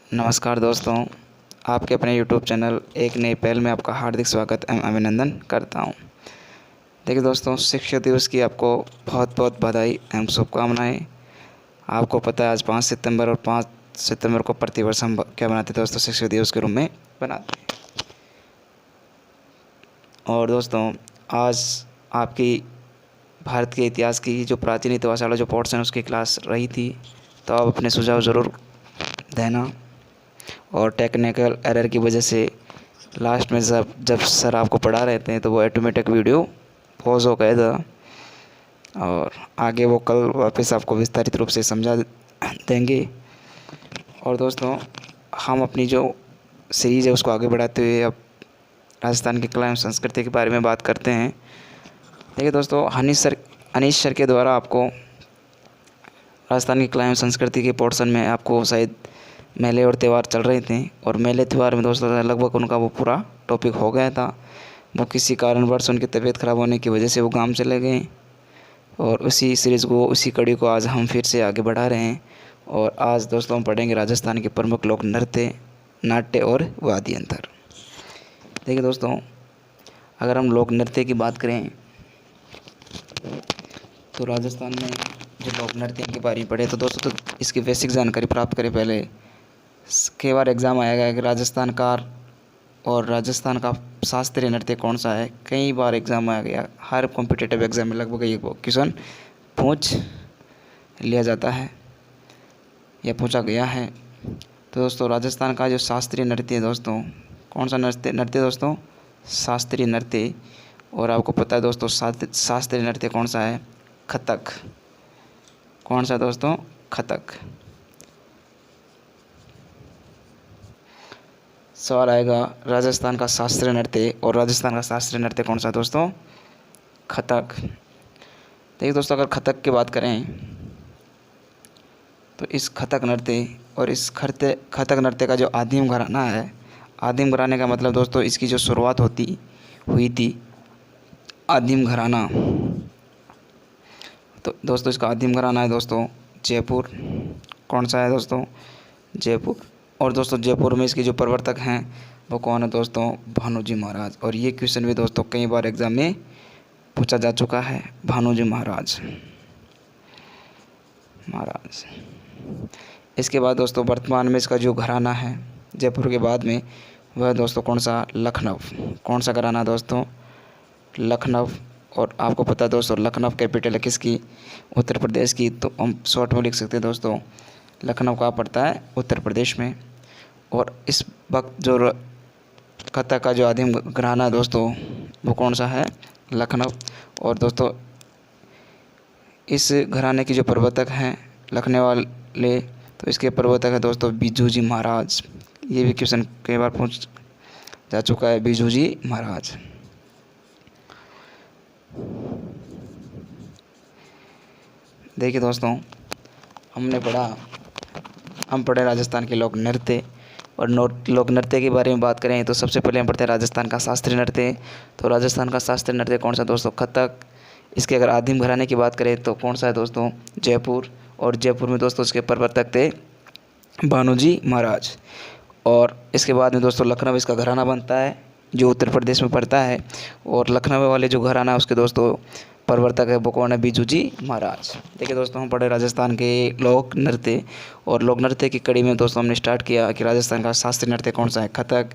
नमस्कार दोस्तों, आपके अपने यूट्यूब चैनल एक नई पहल में आपका हार्दिक स्वागत एवं अभिनंदन करता हूं। देखिए दोस्तों, शिक्षक दिवस की आपको बहुत बहुत बधाई एवं शुभकामनाएं। आपको पता है आज 5 सितंबर और 5 सितंबर को प्रतिवर्ष हम क्या बनाते हैं दोस्तों, शिक्षक दिवस के रूप में बनाते हैं। और दोस्तों, आज आपकी भारत के इतिहास की जो प्राचीन इतिहास वाला जो पोर्शन है उसकी क्लास रही थी, तो आप अपने सुझाव ज़रूर देना। और टेक्निकल एरर की वजह से लास्ट में जब सर आपको पढ़ा रहे थे तो वो ऑटोमेटिक वीडियो पॉज हो गया था, और आगे वो कल वापस आपको विस्तारित रूप से समझा देंगे। और दोस्तों, हम अपनी जो सीरीज़ है उसको आगे बढ़ाते हुए अब राजस्थान की कला एवं संस्कृति के बारे में बात करते हैं। देखिए दोस्तों, अनीश सर के द्वारा आपको राजस्थान की कला एवं संस्कृति के पोर्शन में आपको शायद मेले और त्यौहार चल रहे थे, और मेले त्यौहार में दोस्तों लगभग उनका वो पूरा टॉपिक हो गया था। वो किसी कारणवश उनकी तबीयत ख़राब होने की वजह से वो गांव चले गए, और उसी सीरीज़ को, उसी कड़ी को आज हम फिर से आगे बढ़ा रहे हैं। और आज दोस्तों हम पढ़ेंगे राजस्थान के प्रमुख लोक नृत्य, नाट्य और वाद्य यंत्र। देखिए दोस्तों, अगर हम लोक नृत्य की बात करें तो राजस्थान में जो लोक नृत्य के बारे में पढ़े तो दोस्तों तो इसकी बेसिक जानकारी प्राप्त करें। पहले कई बार एग्ज़ाम आया गया कि राजस्थान का और राजस्थान का शास्त्रीय नृत्य कौन सा है। कई बार एग्ज़ाम आया गया, हर कॉम्पिटिटिव एग्ज़ाम में लगभग ये क्वेश्चन पूछ लिया जाता है या पूछा गया है। तो दोस्तों, राजस्थान का जो शास्त्रीय नृत्य है दोस्तों, कौन सा नृत्य दोस्तों? शास्त्रीय नृत्य। और आपको पता है दोस्तों शास्त्रीय नृत्य कौन सा है? कथक। कौन सा दोस्तों? कथक। सवाल आएगा राजस्थान का शास्त्रीय नृत्य, और राजस्थान का शास्त्रीय नृत्य कौन सा दोस्तों? कथक। देखिए दोस्तों, अगर कथक की बात करें तो इस कथक नृत्य और इस कथक नृत्य का जो आदिम घराना है, आदिम घराने का मतलब दोस्तों इसकी जो शुरुआत हुई थी आदिम घराना, तो दोस्तों इसका आदिम घराना है दोस्तों जयपुर। कौन सा है दोस्तों? जयपुर। और दोस्तों जयपुर में इसके जो प्रवर्तक हैं वो कौन है दोस्तों? भानोजी महाराज। और ये क्वेश्चन भी दोस्तों कई बार एग्ज़ाम में पूछा जा चुका है, भानोजी महाराज। इसके बाद दोस्तों वर्तमान में इसका जो घराना है जयपुर के बाद में वह दोस्तों कौन सा? लखनऊ। कौन सा घराना दोस्तों? लखनऊ। और आपको पता है दोस्तों लखनऊ कैपिटल है किसकी? उत्तर प्रदेश की। तो हम शॉर्ट में लिख सकते हैं दोस्तों लखनऊ कहाँ पड़ता है? उत्तर प्रदेश में। और इस वक्त जो कथक का जो आदिम घराना है दोस्तों वो कौन सा है? लखनऊ। और दोस्तों इस घराने की जो प्रवर्तक हैं लखनऊ वाले, तो इसके प्रवर्तक है दोस्तों बिजू जी महाराज। ये भी क्वेश्चन कई बार पूछ जा चुका है, बिजू जी महाराज। देखिए दोस्तों, हम पढ़े राजस्थान के लोक नृत्य, और लोक नृत्य के बारे में बात करें तो सबसे पहले हम पढ़ते हैं राजस्थान का शास्त्रीय नृत्य। तो राजस्थान का शास्त्रीय नृत्य कौन सा दोस्तों? कथक। इसके अगर आदिम घराने की बात करें तो कौन सा है दोस्तों? जयपुर। और जयपुर में दोस्तों इसके प्रवर्तक थे भानोजी महाराज। और इसके बाद में दोस्तों लखनऊ इसका घराना बनता है जो उत्तर प्रदेश में पड़ता है। और लखनऊ वाले जो घराना है उसके दोस्तों प्रवर्तक है वो कौन है? बिजू जी महाराज। देखिए दोस्तों, हम पढ़े राजस्थान के लोक नृत्य, और लोक नृत्य की कड़ी में दोस्तों हमने स्टार्ट किया कि राजस्थान का शास्त्रीय नृत्य कौन सा है? कथक।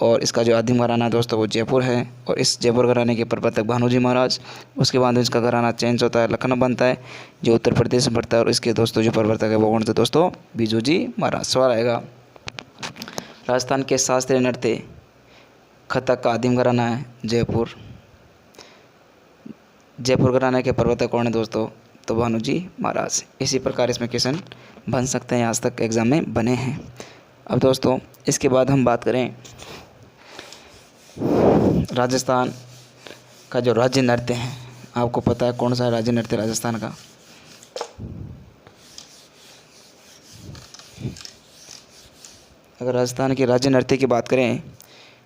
और इसका जो आदिम घराना है दोस्तों वो जयपुर है, और इस जयपुर घराने के प्रवर्तक भानोजी महाराज। उसके बाद इसका घराना चेंज होता है, लखनऊ बनता है जो उत्तर प्रदेश में पड़ता है, और इसके दोस्तों जो प्रवर्तक है वो कौन थे दोस्तों? बिजू जी महाराज। सवाल आएगा राजस्थान के शास्त्रीय नृत्य कथक का आदिम घराना है जयपुर। जयपुर घराने के प्रवर्तक कौन है दोस्तों? तो भानोजी महाराज। इसी प्रकार इसमें क्वेश्चन बन सकते हैं, आज तक एग्ज़ाम में बने हैं। अब दोस्तों इसके बाद हम बात करें राजस्थान का जो राज्य नृत्य है, आपको पता है कौन सा है राज्य नृत्य राजस्थान का? अगर राजस्थान के राज्य नृत्य की बात करें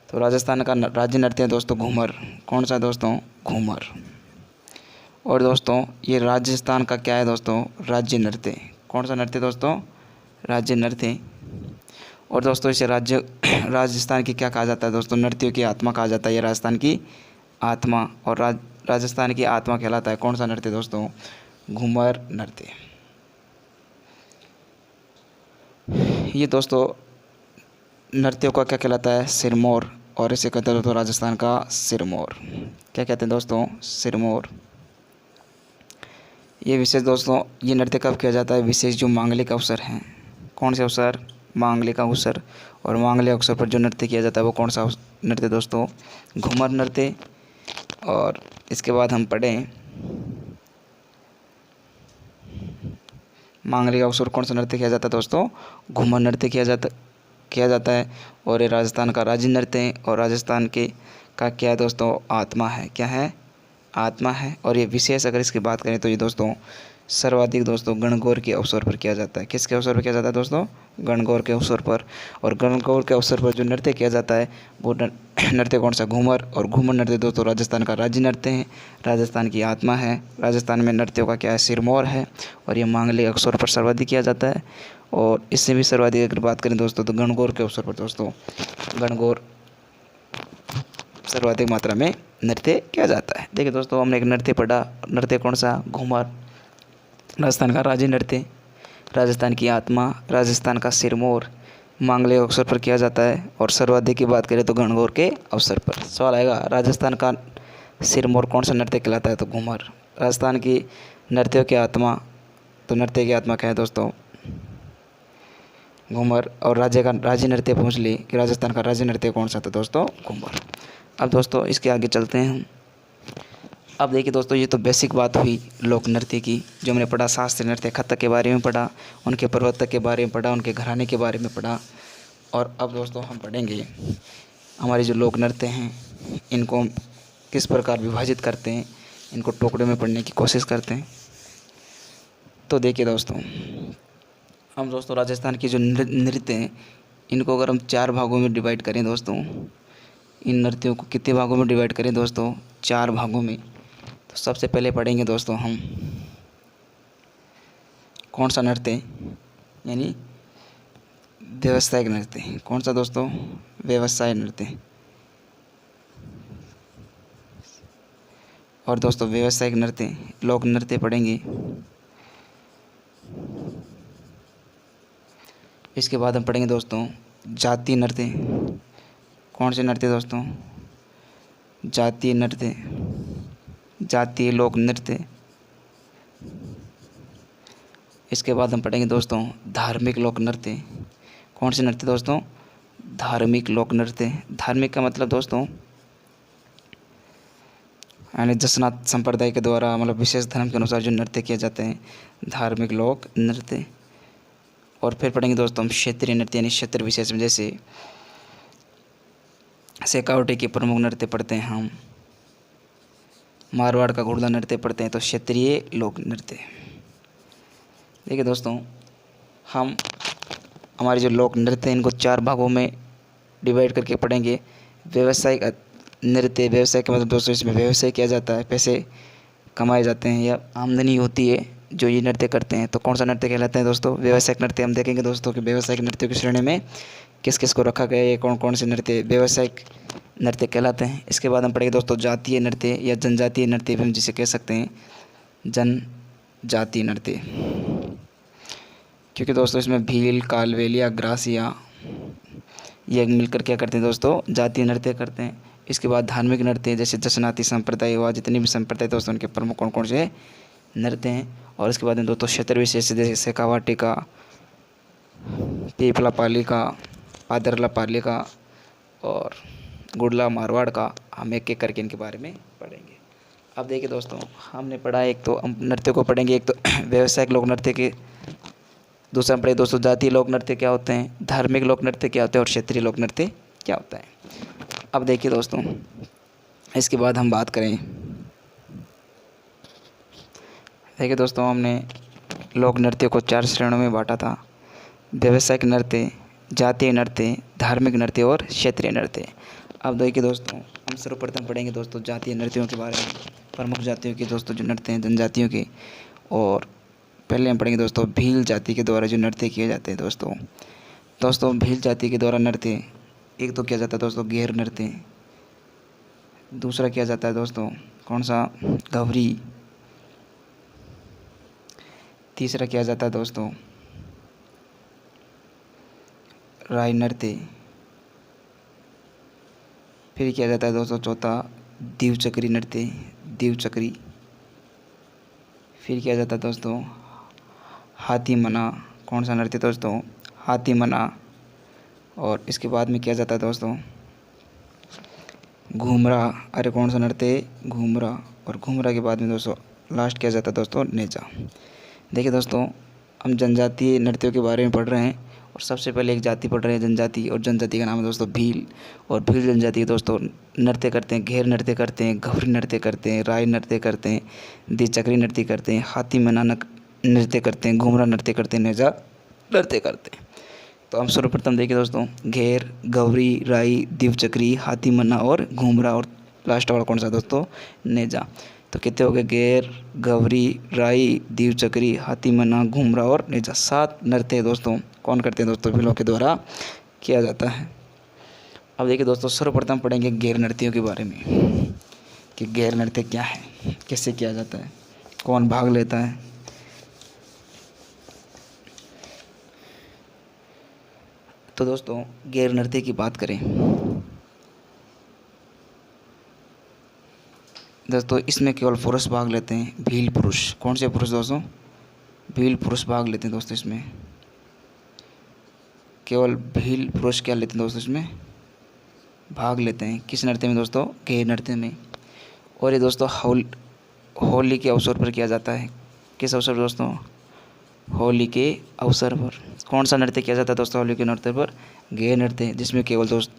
तो राजस्थान का राज्य नृत्य है दोस्तों घूमर। कौन सा दोस्तों? घूमर। और दोस्तों ये राजस्थान का क्या है दोस्तों? राज्य नृत्य। कौन सा नृत्य दोस्तों? राज्य नृत्य। और दोस्तों इसे राजस्थान की क्या कहा जाता है दोस्तों? नृत्यों की आत्मा कहा जाता है। ये राजस्थान की आत्मा और राजस्थान की आत्मा कहलाता है। कौन सा नृत्य दोस्तों? घूमर नृत्य। ये दोस्तों नृत्यों का क्या कहलाता है? सिरमौर। और इसे कहते हैं दोस्तों राजस्थान का सिरमौर। क्या कहते हैं दोस्तों? सिरमौर। ये विशेष दोस्तों ये नृत्य कब किया जाता है? विशेष जो मांगलिक अवसर हैं। कौन से अवसर? मांगलिक अवसर। और मांगलिक अवसर पर जो नृत्य किया जाता है वो कौन सा नृत्य दोस्तों? घूमर नृत्य। और इसके बाद हम पढ़ें मांगलिक अवसर कौन सा नृत्य किया जाता है दोस्तों? घूमर नृत्य किया जाता है। और ये राजस्थान का राज्य नृत्य है। और राजस्थान के का क्या है दोस्तों? आत्मा है। क्या है? आत्मा है। और ये विशेष अगर इसकी बात करें तो ये दोस्तों सर्वाधिक दोस्तों गणगौर के अवसर पर किया जाता है। किसके अवसर पर किया जाता है दोस्तों? गणगौर के अवसर पर। और गणगौर के अवसर पर जो नृत्य किया जाता है वो नृत्य कौन सा? घूमर। और घूमर नृत्य दोस्तों राजस्थान का राज्य नृत्य है, राजस्थान की आत्मा है। राजस्थान में नृत्यों का क्या है? सिरमौर है। और ये मांगलिक अवसर पर सर्वाधिक किया जाता है। और इससे भी सर्वाधिक अगर बात करें दोस्तों तो गणगौर के अवसर पर दोस्तों गणगौर सर्वाधिक मात्रा में नृत्य किया जाता है। देखिए दोस्तों हमने एक नृत्य पढ़ा। नृत्य कौन सा? घूमर। राजस्थान का राज्य नृत्य, राजस्थान की आत्मा, राजस्थान का सिरमौर, मांगलिक अवसर पर किया जाता है। और सर्वाधिक की बात करें तो गणगौर के अवसर पर। सवाल आएगा राजस्थान का सिरमौर कौन सा नृत्य कहलाता है? तो घूमर। राजस्थान की नृत्यों की आत्मा, तो नृत्य की आत्मा क्या है दोस्तों? घूमर। और राज्य नृत्य पूछ ली कि राजस्थान का राज्य नृत्य कौन सा था दोस्तों? घूमर। अब दोस्तों इसके आगे चलते हैं हम। अब देखिए दोस्तों ये तो बेसिक बात हुई लोक नृत्य की, जो हमने पढ़ा शास्त्रीय नृत्य कथक के बारे में पढ़ा, उनके प्रवर्तक के बारे में पढ़ा, उनके घराने के बारे में पढ़ा। और अब दोस्तों हम पढ़ेंगे हमारे जो लोक नृत्य हैं इनको हम किस प्रकार विभाजित करते हैं, इनको टुकड़े में पढ़ने की कोशिश करते हैं। तो देखिए दोस्तों हम दोस्तों राजस्थान की जो नृत्य हैं इनको अगर हम 4 भागों में डिवाइड करें दोस्तों, इन नृत्यों को कितने भागों में डिवाइड करें दोस्तों? 4 भागों में। तो सबसे पहले पढ़ेंगे दोस्तों हम कौन सा नृत्य? यानी व्यावसायिक नृत्य। कौन सा दोस्तों? व्यवसाय नृत्य। और दोस्तों व्यावसायिक नृत्य लोक नृत्य पढ़ेंगे। इसके बाद हम पढ़ेंगे दोस्तों जातीय नृत्य। कौन से नृत्य दोस्तों? जातीय नृत्य, जातीय लोक नृत्य। इसके बाद हम पढ़ेंगे दोस्तों धार्मिक लोक नृत्य। कौन से नृत्य दोस्तों? धार्मिक लोक नृत्य। धार्मिक का मतलब दोस्तों यानी जसनाथ संप्रदाय के द्वारा मतलब विशेष धर्म के अनुसार जो नृत्य किए जाते हैं, धार्मिक लोक नृत्य। और फिर पढ़ेंगे दोस्तों हम क्षेत्रीय नृत्य यानी क्षेत्र विशेष में, जैसे शेखावटी के प्रमुख नृत्य पढ़ते हैं हम, मारवाड़ का घोड़दौड़ नृत्य पढ़ते हैं, तो क्षेत्रीय लोक नृत्य। देखिए दोस्तों हम हमारे जो लोक नृत्य हैं इनको 4 भागों में डिवाइड करके पढ़ेंगे। व्यावसायिक नृत्य, व्यवसाय का मतलब दोस्तों इसमें व्यवसाय किया जाता है, पैसे कमाए जाते हैं या आमदनी होती है जो ये नृत्य करते हैं, तो कौन सा नृत्य कहलाता है दोस्तों? व्यावसायिक नृत्य। हम देखेंगे दोस्तों कि व्यावसायिक नृत्यों की श्रेणी में किस किस को रखा गया है, कौन कौन से नृत्य व्यावसायिक नृत्य कहलाते हैं। इसके बाद हम पढ़ेंगे दोस्तों जातीय नृत्य या जनजातीय नृत्य भी हम जिसे कह सकते हैं, जनजातीय नृत्य। क्योंकि दोस्तों इसमें भील, कालबेलिया, ग्रासिया ये मिलकर क्या करते हैं दोस्तों? जातीय नृत्य करते हैं। इसके बाद धार्मिक नृत्य जैसे जसनाती संप्रदाय हुआ, जितनी भी संप्रदाय दोस्तों उनके प्रमुख कौन कौन से नृत्य हैं। और इसके बाद में दोस्तों क्षेत्र विशेष जैसे शेखावाटी का, पीपला पाली का, पादरला पाली का और गुड़ला मारवाड़ का, हम एक एक करके इनके बारे में पढ़ेंगे। अब देखिए दोस्तों हमने पढ़ा एक तो हम नृत्य को पढ़ेंगे, एक तो व्यावसायिक लोक नृत्य के, दूसरा पढ़े दोस्तों जातीय लोक नृत्य क्या होते हैं, धार्मिक लोक नृत्य क्या होते हैं और क्षेत्रीय लोक नृत्य क्या होता है। अब देखिए दोस्तों इसके बाद हम बात करें, देखिए दोस्तों हमने लोक नृत्य को 4 श्रेणियों में बांटा था, व्यावसायिक नृत्य, जातीय नृत्य, धार्मिक नृत्य और क्षेत्रीय नृत्य। अब देखिए दोस्तों हम सर्वप्रथम पढ़ेंगे दोस्तों जातीय नृत्यों के बारे में, प्रमुख जातियों के दोस्तों जो नृत्य हैं जनजातियों के। और पहले हम पढ़ेंगे दोस्तों भील जाति के द्वारा जो नृत्य किए जाते हैं दोस्तों, दोस्तों भील जाति के द्वारा नृत्य एक तो किया जाता है दोस्तों गैर नृत्य, दूसरा किया जाता है दोस्तों कौन सा, घवरी, तीसरा किया जाता है दोस्तों राय नृत्य, फिर किया जाता है दोस्तों चौथा दीवचक्री नृत्य, दीवचक्री, फिर किया जाता है दोस्तों हाथी मना, कौन सा नृत्य दोस्तों, हाथी मना, और इसके बाद में किया जाता है दोस्तों घूमरा, अरे कौन सा नृत्य, घूमरा, और घूमरा के बाद में दोस्तों लास्ट किया जाता है दोस्तों नेजा। देखिए दोस्तों हम जनजातीय नृत्यों के बारे में पढ़ रहे हैं, और सबसे पहले एक जाति पढ़ रहे हैं जनजाति, और जनजाति का नाम है दोस्तों भील। और भील जनजाति दोस्तों नृत्य करते हैं, घेर नृत्य करते हैं, घवरी नृत्य करते हैं, राय नृत्य करते हैं, द्विचक्री नृत्य करते हैं, हाथी मना नृत्य करते हैं, घूमरा नृत्य करते हैं, नेजा नृत्य करते हैं। तो हम सर्वप्रथम देखिए दोस्तों घेर, गौरी, राई, दीवचक्री, हाथी मन्ना और घूमरा, और लास्ट वाला कौन सा दोस्तों, नेजा। तो कितने हो गए, घेर, गौरी, राई, दीवचक्री, हाथी मन्ना, घूमरा और नेजा। 7 नृत्य दोस्तों कौन करते हैं दोस्तों, भीलों के द्वारा किया जाता है। अब देखिए दोस्तों सर्वप्रथम पढ़ेंगे गैर नृत्यों के बारे में कि गैर नृत्य क्या है, कैसे किया जाता है, कौन भाग लेता है। तो दोस्तों गैर नृत्य की बात करें दोस्तों, इसमें केवल पुरुष भाग लेते हैं, भील पुरुष। कौन से पुरुष दोस्तों, भील पुरुष भाग लेते हैं दोस्तों, इसमें केवल भील पुरुष क्या लेते हैं दोस्तों, इसमें भाग लेते हैं। किस नृत्य में दोस्तों, गैर नृत्य में। और ये दोस्तों होली के अवसर पर किया जाता है। किस अवसर पर दोस्तों, होली के अवसर पर। कौन सा नृत्य किया जाता है दोस्तों होली के नृत्य पर, गैर नृत्य, जिसमें केवल दोस्त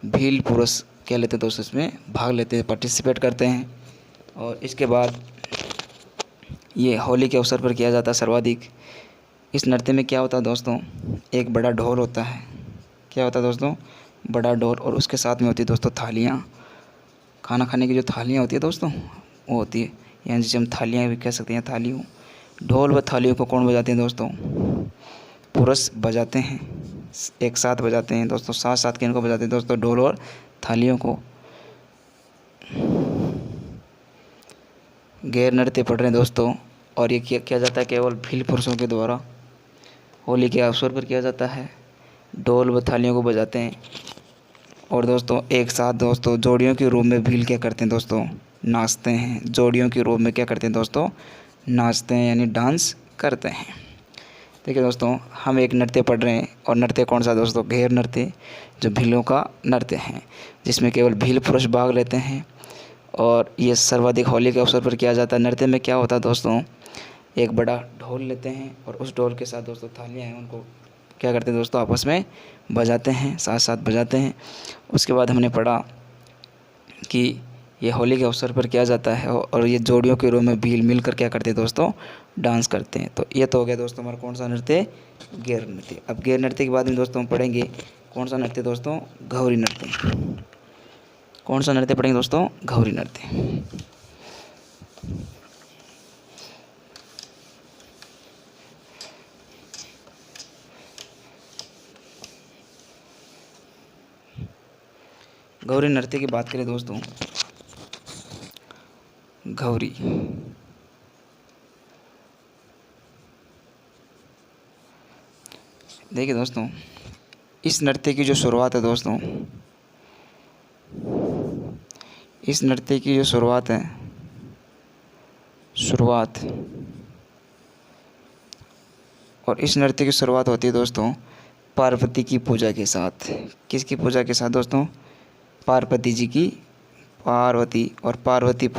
भील पुरुष क्या लेते हैं दोस्तों, इसमें भाग लेते हैं, पार्टिसिपेट करते हैं। और इसके बाद ये होली के अवसर पर किया जाता है सर्वाधिक। इस नृत्य में क्या होता है दोस्तों, एक बड़ा ढोल होता है। क्या होता है दोस्तों, बड़ा ढोल, और उसके साथ में होती है दोस्तों थालियाँ, खाना खाने की जो थालियाँ होती है दोस्तों वो होती है, यानी जिसे हम थालियाँ भी कह सकते हैं, थालियों। ढोल व थालियों को कौन बजाते हैं दोस्तों, पुरुष बजाते हैं, एक साथ बजाते हैं दोस्तों, साथ साथ किनको बजाते हैं दोस्तों, ढोल और थालियों को। गैर नृत्य पढ़ रहे हैं दोस्तों, और ये किया जाता है केवल भील पुरुषों के द्वारा, होली के अवसर पर किया जाता है। ढोल व थालियों को बजाते हैं, और दोस्तों एक साथ दोस्तों जोड़ियों के रूप में भील क्या करते हैं दोस्तों, नाचते हैं। जोड़ियों के रूप में क्या करते हैं दोस्तों, नाचते हैं, यानी डांस करते हैं। देखिए दोस्तों हम एक नृत्य पढ़ रहे हैं, और नृत्य कौन सा दोस्तों, गैर नृत्य, जो भीलों का नृत्य है, जिसमें केवल भील पुरुष भाग लेते हैं। और ये सर्वाधिक होली के अवसर पर किया जाता है। नृत्य में क्या होता है दोस्तों, एक बड़ा ढोल लेते हैं, और उस ढोल के साथ दोस्तों थालियाँ हैं, उनको क्या करते हैं दोस्तों, आपस में बजाते हैं, साथ साथ बजाते हैं। उसके बाद हमने पढ़ा कि ये होली के अवसर पर किया जाता है, और ये जोड़ियों के रूप में भील मिलकर क्या करते हैं दोस्तों, डांस करते हैं। तो ये तो हो गया दोस्तों हमारा कौन सा नृत्य, गैर नृत्य। अब गैर नृत्य के बाद में दोस्तों हम पढ़ेंगे कौन सा नृत्य दोस्तों, घवरी नृत्य। कौन सा नृत्य पढ़ेंगे दोस्तों, घवरी नृत्य। घवरी नृत्य की बात करें दोस्तों, घवरी देखिए दोस्तों, इस नृत्य की जो शुरुआत है दोस्तों, इस नृत्य की जो शुरुआत है, और इस नृत्य की शुरुआत होती है दोस्तों पार्वती की पूजा के साथ। किसकी पूजा के साथ दोस्तों, पार्वती जी की, पार्वती और पार्वती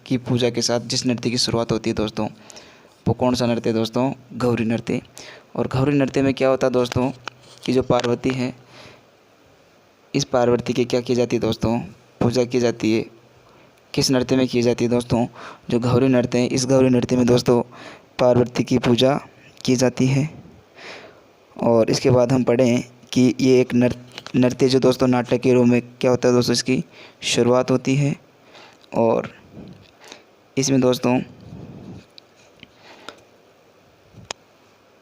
की पूजा के साथ जिस नृत्य की शुरुआत होती है दोस्तों, वो कौन सा नृत्य दोस्तों, घवरी नृत्य। और घवरी नृत्य में क्या होता है दोस्तों कि जो पार्वती है, इस पार्वती की क्या की जाती है दोस्तों, पूजा की जाती है। किस नृत्य में की जाती है दोस्तों, जो घवरी नृत्य है, इस घवरी नृत्य में दोस्तों पार्वती की पूजा की जाती है। और इसके बाद हम पढ़ें कि ये एक नृत्य जो दोस्तों नाटक के रूप में क्या होता है दोस्तों, इसकी शुरुआत होती है। और इसमें दोस्तों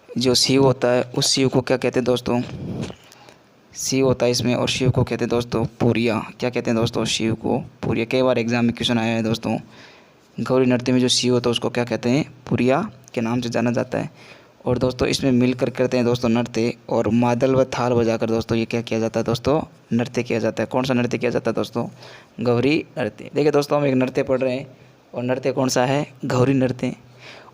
जो शिव होता है, उस शिव को क्या कहते हैं दोस्तों, शिव होता है इसमें, और शिव को कहते हैं दोस्तों पुरिया। क्या कहते हैं दोस्तों? शिव को पुरिया। कई बार एग्जाम में क्वेश्चन आया है दोस्तों। गौरी नृत्य में जो शिव होता है उसको क्या कहते हैं? पुरिया के नाम से जाना जाता है। और दोस्तों इसमें मिलकर करते हैं दोस्तों नृत्य, और मादल व थाल बजाकर दोस्तों ये क्या किया जाता है दोस्तों? नृत्य किया जाता है। कौन सा नृत्य किया जाता है दोस्तों? गौरी नृत्य। देखिए दोस्तों, हम एक नृत्य पढ़ रहे हैं, और नृत्य कौन सा है? गौरी नृत्य।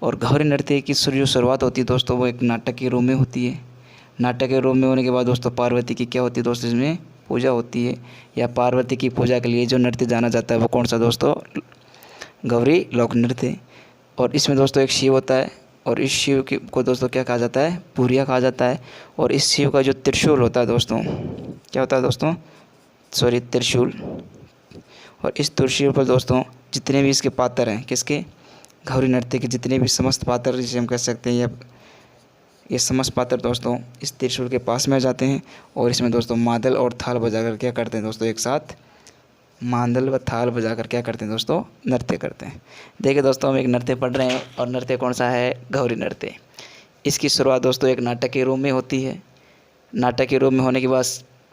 और गौरी नृत्य की जो शुरुआत होती है दोस्तों वो एक नाटक के रूप में होती है। नाटक के रूप में होने के बाद दोस्तों पार्वती की क्या होती है दोस्तों? इसमें पूजा होती है, या पार्वती की पूजा के लिए जो नृत्य जाना जाता है वो कौन सा दोस्तों? गौरी लोक नृत्य। और इसमें दोस्तों एक शिव होता है, और इस शिव को दोस्तों क्या कहा जाता है? पुरिया कहा जाता है। और इस शिव का जो त्रिशूल होता है दोस्तों, क्या होता है दोस्तों? त्रिशूल। और इस त्रिशूल पर दोस्तों जितने भी इसके पात्र हैं, किसके? गौरी नृत्य के जितने भी समस्त पात्र, जिसे हम कह सकते हैं ये समस्त पात्र दोस्तों इस त्रिशूल के पास में आ जाते हैं। और इसमें दोस्तों मादल और थाल बजाकर क्या करते हैं दोस्तों? एक साथ मादल व थाल बजाकर क्या करते हैं दोस्तों? नृत्य करते हैं। देखिए दोस्तों, हम एक नृत्य पढ़ रहे हैं, और नृत्य कौन सा है? गौरी नृत्य। इसकी शुरुआत दोस्तों एक नाटक के रूप में होती है। नाटक के रूप में होने के बाद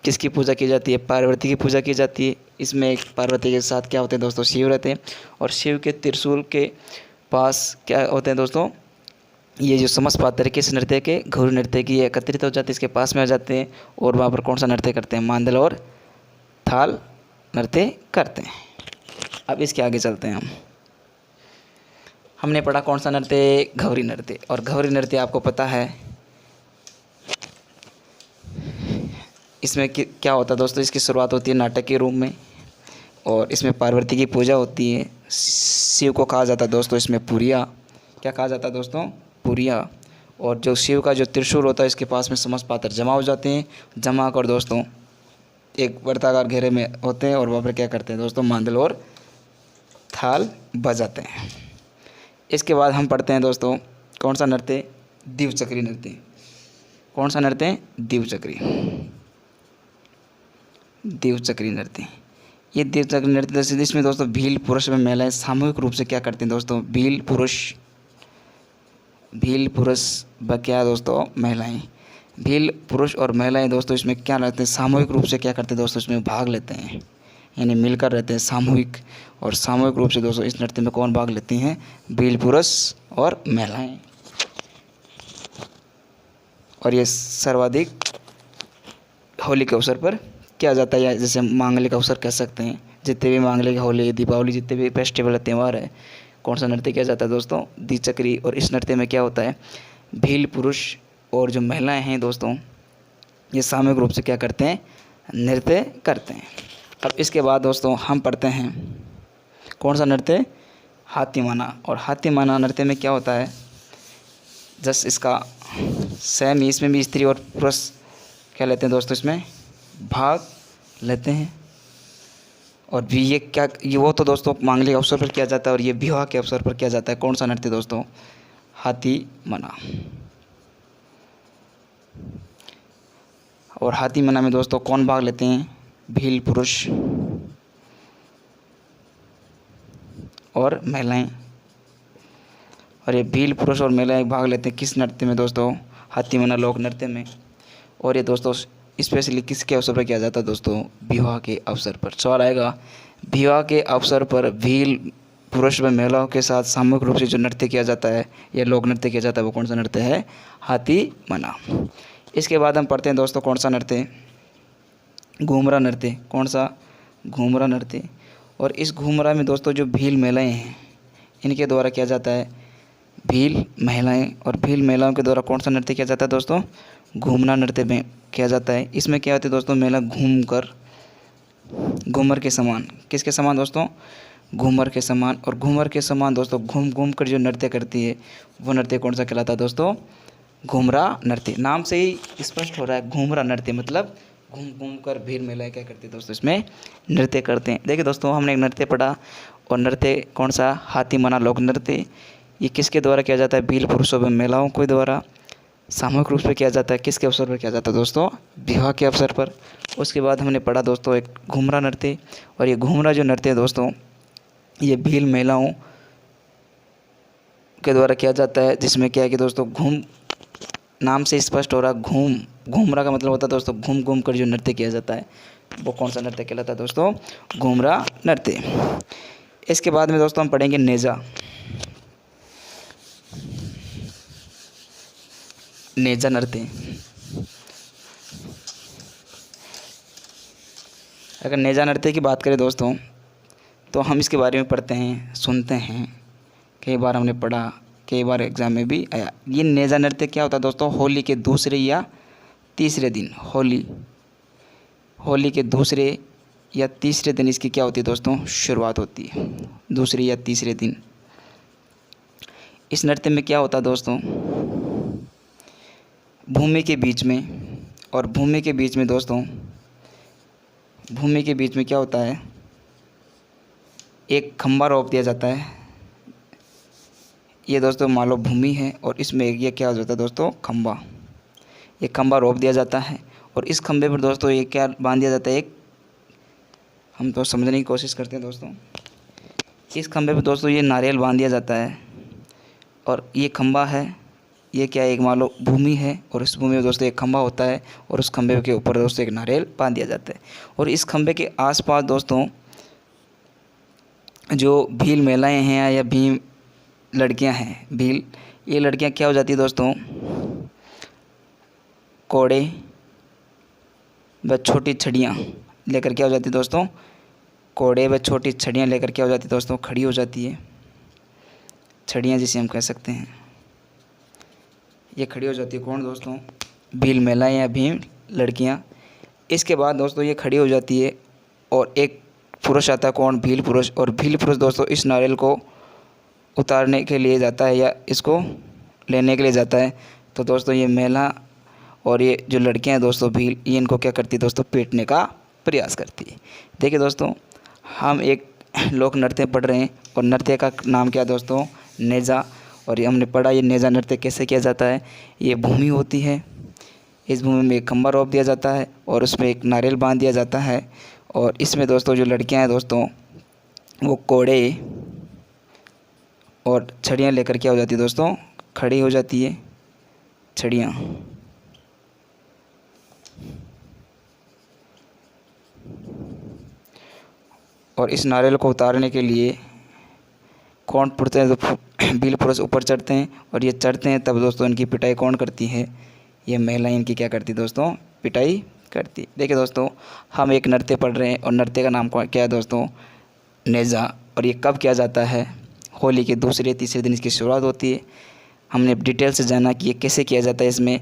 किसकी पूजा की जाती है? पार्वती की पूजा की जाती है। इसमें एक पार्वती के साथ क्या होते हैं दोस्तों? शिव रहते हैं। और शिव के त्रिशूल के पास क्या होते हैं दोस्तों? ये जो समस्त पात्र किस नृत्य के? गौरी नृत्य की एकत्रित हो जाते हैं, इसके पास में आ जाते हैं, और वहाँ पर कौन सा नृत्य करते हैं? मादल और थाल नृत्य करते हैं। अब इसके आगे चलते हैं हम। हमने पढ़ा कौन सा नृत्य? गौरी नृत्य। और गौरी नृत्य आपको पता है इसमें क्या होता है दोस्तों? इसकी शुरुआत होती है नाटक के रूप में, और इसमें पार्वती की पूजा होती है। शिव को कहा जाता है दोस्तों इसमें पुरिया। क्या कहा जाता है दोस्तों? पुरिया। और जो शिव का जो त्रिशूल होता है इसके पास में समस्त पात्र जमा हो जाते हैं। जमा कर दोस्तों एक वर्ताकार घेरे में होते हैं, और वहाँ पर क्या करते हैं दोस्तों? मादल और थाल बजाते हैं। इसके बाद हम पढ़ते हैं दोस्तों कौन सा नृत्य? द्विचक्री नृत्य। कौन सा नृत्य? द्विचक्री। द्विचक्री नृत्य। ये द्विचक्री नृत्य जिसमें दोस्तों भील पुरुष व महिलाएं सामूहिक रूप से क्या करते हैं दोस्तों? भील पुरुष व क्या दोस्तों? महिलाएं। भील पुरुष और महिलाएं दोस्तों इसमें क्या रहते हैं? सामूहिक रूप से क्या करते हैं दोस्तों? इसमें भाग लेते हैं, यानी मिलकर रहते हैं सामूहिक। और सामूहिक रूप से दोस्तों इस नृत्य में कौन भाग लेते हैं? भील पुरुष और महिलाएं। और ये सर्वाधिक होली के अवसर पर किया जाता है, या जैसे मांगलिक अवसर कह सकते हैं। जितने भी मांगलिक, होली, दीपावली, जितने भी फेस्टिवल त्यौहार है, कौन सा नृत्य किया जाता है दोस्तों? द्विचक्री। और इस नृत्य में क्या होता है? भील पुरुष और जो महिलाएं हैं दोस्तों ये सामूहिक रूप से क्या करते हैं? नृत्य करते हैं। अब इसके बाद दोस्तों हम पढ़ते हैं कौन सा नृत्य? हाथीमाना। और हाथीमाना नृत्य में क्या होता है? जस्ट इसका सेम ही, इसमें भी स्त्री और पुरुष क्या लेते हैं दोस्तों? इसमें भाग लेते हैं। और भी ये वो तो दोस्तों मांगलिक अवसर पर किया जाता है, और ये विवाह के अवसर पर किया जाता है। कौन सा नृत्य दोस्तों? हाथीमाना। और हाथीमाना में दोस्तों कौन भाग लेते हैं? भील पुरुष और महिलाएं। और ये भील पुरुष और महिलाएं भाग लेते हैं किस नृत्य में दोस्तों? हाथीमाना लोक नृत्य में। और ये दोस्तों स्पेशली किसके अवसर पर किया जाता है दोस्तों? विवाह के अवसर पर। सवाल आएगा, विवाह के अवसर पर भील पुरुष व महिलाओं के साथ सामूहिक रूप से जो नृत्य किया जाता है या लोक नृत्य किया जाता है वो कौन सा नृत्य है? हाथीमाना। इसके बाद हम पढ़ते हैं दोस्तों कौन सा नृत्य? घूमरा नृत्य। कौन सा? घूमरा नृत्य। और इस घूमरा में दोस्तों जो भील महिलाएं हैं इनके द्वारा किया जाता है भील महिलाएं। और भील महिलाओं के द्वारा कौन सा नृत्य किया जाता है दोस्तों? घूमरा नृत्य में किया जाता है। इसमें क्या होती है दोस्तों? महिला घूमकर, घूमर के समान, किसके समान दोस्तों? घूमर के समान। और घूमर के समान दोस्तों घूम घूम कर जो नृत्य करती है वो नृत्य कौन सा कहलाता है दोस्तों? घूमरा नृत्य। नाम से ही स्पष्ट हो रहा है, घूमरा नृत्य मतलब घूम घूम कर भील महिलाएं क्या करती है दोस्तों? इसमें नृत्य करते हैं। देखिए दोस्तों हमने एक नृत्य पढ़ा, और नृत्य कौन सा? हाथीमाना लोक नृत्य। ये किसके द्वारा किया जाता है? भील पुरुषों व महिलाओं के द्वारा सामूहिक रूप से किया जाता है। किसके अवसर पर किया जाता है दोस्तों? विवाह के अवसर पर। उसके बाद हमने पढ़ा दोस्तों एक घूमरा नृत्य। और ये घूमरा जो नृत्य है दोस्तों ये भील महिलाओं के द्वारा किया जाता है, जिसमें क्या है कि दोस्तों घूम, नाम से स्पष्ट हो रहा, घूम घूमरा का मतलब होता है दोस्तों घूम घूम कर जो नृत्य किया जाता है, वो कौन सा नृत्य कहलाता है दोस्तों? घूमरा नृत्य। इसके बाद में दोस्तों हम पढ़ेंगे नेजा। नेजा नृत्य। अगर नेजा नृत्य की बात करें दोस्तों, तो हम इसके बारे में पढ़ते हैं, सुनते हैं, कई बार हमने पढ़ा, कई बार एग्ज़ाम में भी आया। ये नेजा नृत्य क्या होता है दोस्तों? होली के दूसरे या तीसरे दिन, होली के दूसरे या तीसरे दिन इसकी क्या होती है दोस्तों? शुरुआत होती है, दूसरे या तीसरे दिन। इस नृत्य में क्या होता है दोस्तों? भूमि के बीच में, और भूमि के बीच में दोस्तों, भूमि के बीच में क्या होता है? एक खंभा रोप दिया जाता है। ये दोस्तों मान लो भूमि है और इसमें ये क्या हो जाता है दोस्तों? खंभा। एक खंभा रोप दिया जाता है और इस खंभे पर दोस्तों ये क्या बांध दिया जाता है? एक, हम तो समझने की कोशिश करते हैं दोस्तों, इस खंभे पर दोस्तों ये नारियल बांध दिया जाता है और ये खंभा है, ये क्या है? एक मान लो भूमि है और इस भूमि में दोस्तों एक खंभा होता है और उस खंभे के ऊपर दोस्तों एक नारियल बांध दिया जाता है। और इस खंभे के आसपास दोस्तों जो भील महिलाएं हैं या भीम लड़कियां हैं, भील, ये लड़कियां क्या हो जाती है दोस्तों? कोड़े व छोटी छड़ियाँ लेकर क्या हो जाती है दोस्तों? कोड़े व छोटी छड़ियाँ लेकर क्या हो जाती है दोस्तों? खड़ी हो जाती है। छड़ियाँ जिसे हम कह सकते हैं, ये खड़ी हो जाती है। कौन दोस्तों? भील महिलाएं या भीम लड़कियां। इसके बाद दोस्तों ये खड़ी हो जाती है और एक पुरुष आता है। कौन? भील पुरुष। और भील पुरुष दोस्तों इस नारियल को उतारने के लिए जाता है या इसको लेने के लिए जाता है। तो दोस्तों ये महिला और ये जो लड़कियां हैं दोस्तों भील, ये इनको क्या करती है दोस्तों? पीटने का प्रयास करती है। देखिए दोस्तों, हम एक लोक नृत्य पढ़ रहे हैं और नृत्य का नाम क्या है दोस्तों? नेजा। और ये हमने पढ़ा ये नेजा नृत्य कैसे किया जाता है। ये भूमि होती है, इस भूमि में एक खंभा रोप दिया जाता है और उसमें एक नारियल बांध दिया जाता है और इसमें दोस्तों जो लड़कियां हैं दोस्तों वो कोड़े और छड़ियाँ लेकर क्या हो जाती है दोस्तों? खड़ी हो जाती है छड़ियाँ। और इस नारियल को उतारने के लिए कौन पड़ते हैं? तो भील पुरुष ऊपर चढ़ते हैं और ये चढ़ते हैं तब दोस्तों इनकी पिटाई कौन करती है? ये महिला इनकी क्या करती दोस्तों? पिटाई करती। देखिए दोस्तों, हम एक नृत्य पढ़ रहे हैं और नृत्य का नाम क्या है दोस्तों? नेजा। और ये कब किया जाता है? होली के दूसरे तीसरे दिन इसकी शुरुआत होती है। हमने डिटेल से जाना कि ये कैसे किया जाता है। इसमें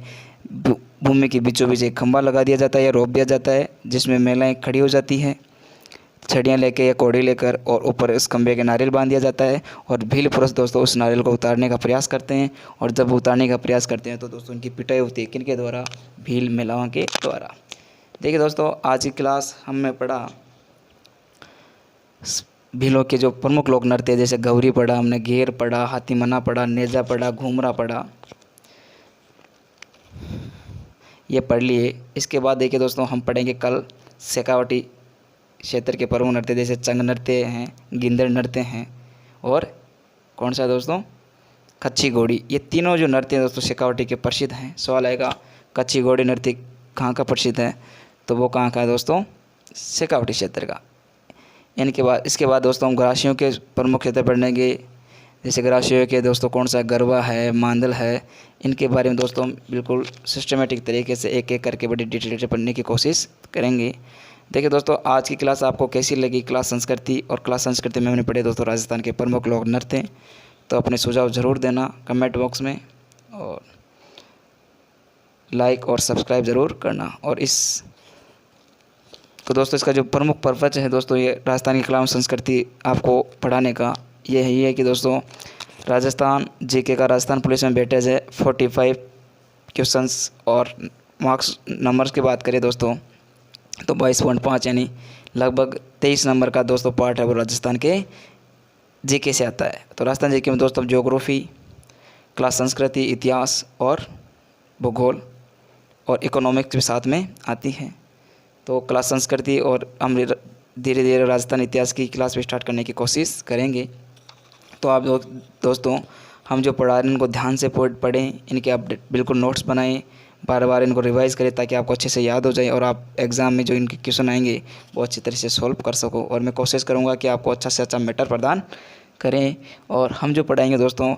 भूमि के बीचों बीच एक खंभा लगा दिया जाता है या रोप दिया जाता है जिसमें महिलाएं खड़ी हो जाती हैं छड़ियाँ लेके या कोड़ी लेकर, और ऊपर इस खंभे के नारियल बांध दिया जाता है और भील पुरुष दोस्तों उस नारियल को उतारने का प्रयास करते हैं। और जब उतारने का प्रयास करते हैं तो दोस्तों इनकी पिटाई होती है। किनके द्वारा? भील महिलाओं के द्वारा। देखिए दोस्तों, आज की क्लास हमने पढ़ा भीलों के जो प्रमुख लोक नृत्य, जैसे गौरी पढ़ा हमने, घेर पढ़ा, हाथीमना पढ़ा, नेजा पढ़ा, घूमरा पढ़ा, ये पढ़ लिए। इसके बाद देखिए दोस्तों, हम पढ़ेंगे कल शेखावटी क्षेत्र के प्रमुख नृत्य, जैसे चंग नृत्य हैं, गिंदड़ नृत्य हैं और कौन सा दोस्तों? कच्ची घोड़ी। ये तीनों जो नृत्य हैं दोस्तों शेखावटी के प्रसिद्ध हैं। सवाल आएगा कच्ची घोड़ी नृत्य कहाँ का प्रसिद्ध है? तो वो कहाँ का है दोस्तों? शेखावटी क्षेत्र का। इसके बाद दोस्तों हम ग्रासियों के प्रमुख क्षेत्र पढ़ेंगे, जैसे ग्रासियों के दोस्तों कौन सा? गरबा है, मांदल है। इनके बारे में दोस्तों हम बिल्कुल सिस्टमेटिक तरीके से एक एक करके बड़ी डिटेल से पढ़ने की कोशिश करेंगे। देखिए दोस्तों, आज की क्लास आपको कैसी लगी? क्लास संस्कृति में हमने पढ़े दोस्तों राजस्थान के प्रमुख लोक नृत्य। तो अपने सुझाव ज़रूर देना कमेंट बॉक्स में और लाइक और सब्सक्राइब ज़रूर करना। और तो दोस्तों इसका जो प्रमुख पर्पज है दोस्तों, ये राजस्थान की कला एवं संस्कृति आपको पढ़ाने का ये है कि दोस्तों राजस्थान जीके का राजस्थान पुलिस में वेटेज है 45 क्वेश्चंस और मार्क्स नंबर्स की बात करें दोस्तों तो 22.5 यानी लगभग 23 नंबर का दोस्तों पार्ट है वो राजस्थान के जीके से आता है। तो राजस्थान जीके में दोस्तों ज्योग्राफी, क्लास संस्कृति, इतिहास और भूगोल और इकोनॉमिक्स भी साथ में आती है। तो क्लास संस्कृति और हम धीरे धीरे राजस्थान इतिहास की क्लास भी स्टार्ट करने की कोशिश करेंगे। तो आप दोस्तों हम जो पढ़ा रहे हैं इनको ध्यान से पढ़ें, इनके अपडेट बिल्कुल नोट्स बनाएं, बार बार इनको रिवाइज़ करें ताकि आपको अच्छे से याद हो जाए और आप एग्ज़ाम में जो इनके क्वेश्चन आएंगे वो अच्छी तरह से सॉल्व कर सको। और मैं कोशिश करूँगा कि आपको अच्छा से अच्छा मैटर प्रदान करें। और हम जो पढ़ाएंगे दोस्तों,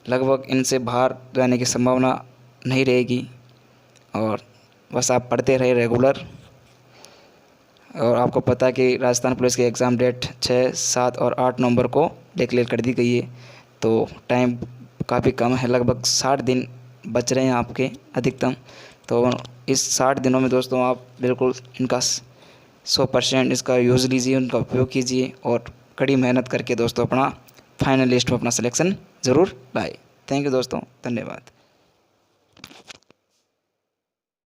लगभग इनसे बाहर जाने की संभावना नहीं रहेगी। और बस आप पढ़ते रहे रेगुलर। और आपको पता है कि राजस्थान पुलिस के एग्ज़ाम डेट 6, 7 और 8 नवंबर को डिक्लेयर कर दी गई है। तो टाइम काफ़ी कम है, लगभग 60 दिन बच रहे हैं आपके अधिकतम। तो इस 60 दिनों में दोस्तों आप बिल्कुल इनका 100% इसका यूज़ लीजिए, उनका उपयोग कीजिए और कड़ी मेहनत करके दोस्तों अपना फाइनल लिस्ट में अपना सिलेक्शन ज़रूर लाए। थैंक यू दोस्तों, धन्यवाद।